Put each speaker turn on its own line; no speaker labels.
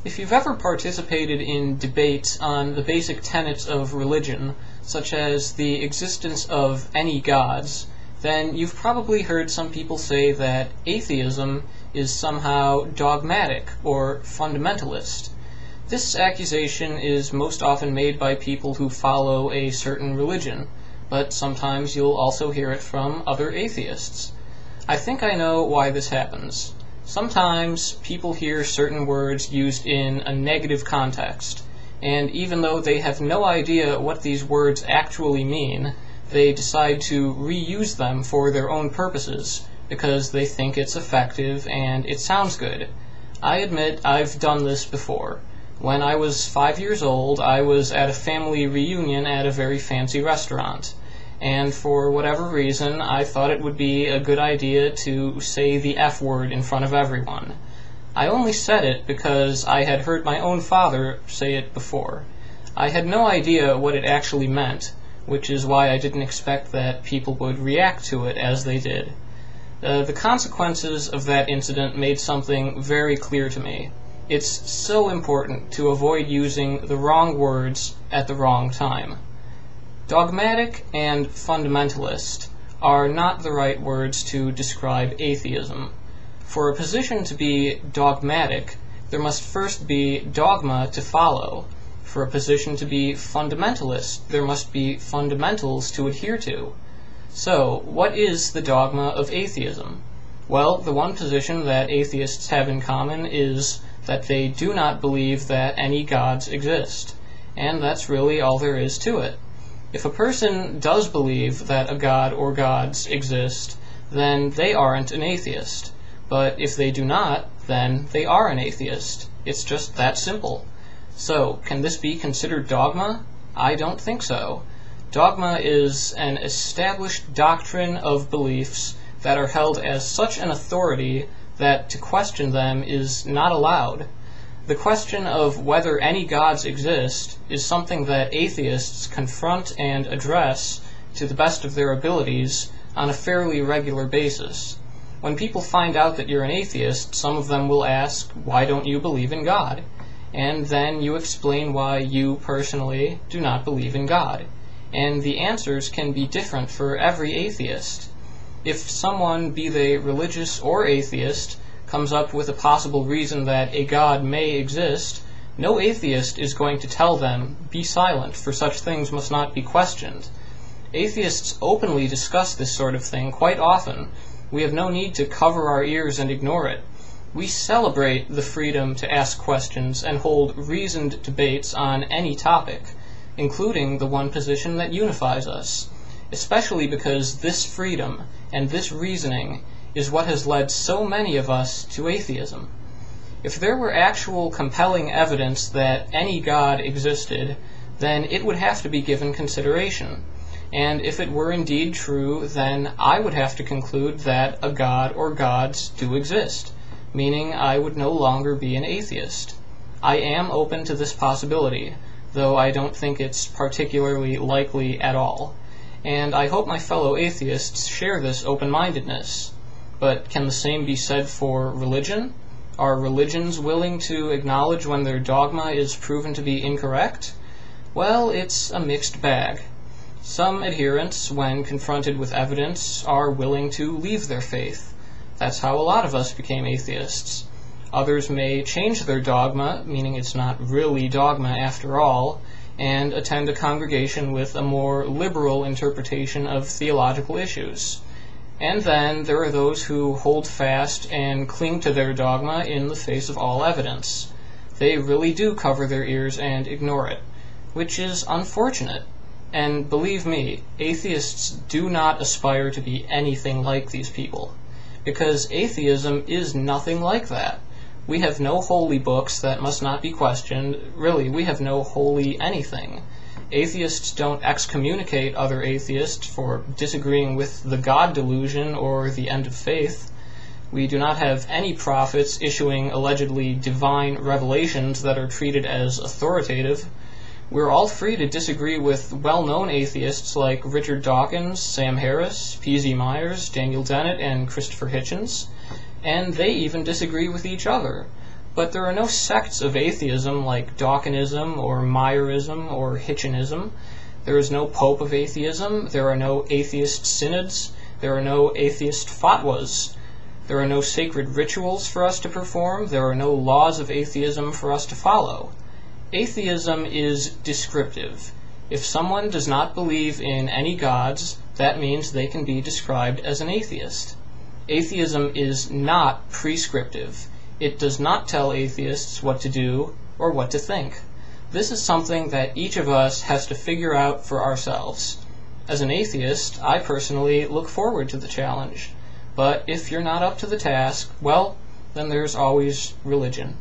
If you've ever participated in debates on the basic tenets of religion, such as the existence of any gods, then you've probably heard some people say that atheism is somehow dogmatic or fundamentalist. This accusation is most often made by people who follow a certain religion, but sometimes you'll also hear it from other atheists. I think I know why this happens. Sometimes people hear certain words used in a negative context, and even though they have no idea what these words actually mean, they decide to reuse them for their own purposes because they think it's effective and it sounds good. I admit I've done this before. When I was 5 years old, I was at a family reunion at a very fancy restaurant. And for whatever reason, I thought it would be a good idea to say the F word in front of everyone. I only said it because I had heard my own father say it before. I had no idea what it actually meant, which is why I didn't expect that people would react to it as they did. The consequences of that incident made something very clear to me. It's so important to avoid using the wrong words at the wrong time. Dogmatic and fundamentalist are not the right words to describe atheism. For a position to be dogmatic, there must first be dogma to follow. For a position to be fundamentalist, there must be fundamentals to adhere to. So, what is the dogma of atheism? Well, the one position that atheists have in common is that they do not believe that any gods exist. And that's really all there is to it. If a person does believe that a god or gods exist, then they aren't an atheist. But if they do not, then they are an atheist. It's just that simple. So, can this be considered dogma? I don't think so. Dogma is an established doctrine of beliefs that are held as such an authority that to question them is not allowed. The question of whether any gods exist is something that atheists confront and address to the best of their abilities on a fairly regular basis. When people find out that you're an atheist, some of them will ask, "Why don't you believe in God?" And then you explain why you personally do not believe in God. And the answers can be different for every atheist. If someone, be they religious or atheist, comes up with a possible reason that a god may exist, no atheist is going to tell them, "Be silent, for such things must not be questioned." Atheists openly discuss this sort of thing quite often. We have no need to cover our ears and ignore it. We celebrate the freedom to ask questions and hold reasoned debates on any topic, including the one position that unifies us, especially because this freedom and this reasoning is what has led so many of us to atheism. If there were actual compelling evidence that any god existed, then it would have to be given consideration. And if it were indeed true, then I would have to conclude that a god or gods do exist, meaning I would no longer be an atheist. I am open to this possibility, though I don't think it's particularly likely at all. And I hope my fellow atheists share this open-mindedness. But can the same be said for religion? Are religions willing to acknowledge when their dogma is proven to be incorrect? Well, it's a mixed bag. Some adherents, when confronted with evidence, are willing to leave their faith. That's how a lot of us became atheists. Others may change their dogma, meaning it's not really dogma after all, and attend a congregation with a more liberal interpretation of theological issues. And then there are those who hold fast and cling to their dogma in the face of all evidence. They really do cover their ears and ignore it, which is unfortunate. And believe me, atheists do not aspire to be anything like these people, because atheism is nothing like that. We have no holy books that must not be questioned. Really, we have no holy anything. Atheists don't excommunicate other atheists for disagreeing with the God delusion or the end of faith. We do not have any prophets issuing allegedly divine revelations that are treated as authoritative. We're all free to disagree with well-known atheists like Richard Dawkins, Sam Harris, P.Z. Myers, Daniel Dennett, and Christopher Hitchens, and they even disagree with each other. But there are no sects of atheism like Dawkinism or Myerism or Hitchinism. There is no Pope of atheism. There are no atheist synods. There are no atheist fatwas. There are no sacred rituals for us to perform. There are no laws of atheism for us to follow. Atheism is descriptive. If someone does not believe in any gods, that means they can be described as an atheist. Atheism is not prescriptive. It does not tell atheists what to do or what to think. This is something that each of us has to figure out for ourselves. As an atheist, I personally look forward to the challenge. But if you're not up to the task, well, then there's always religion.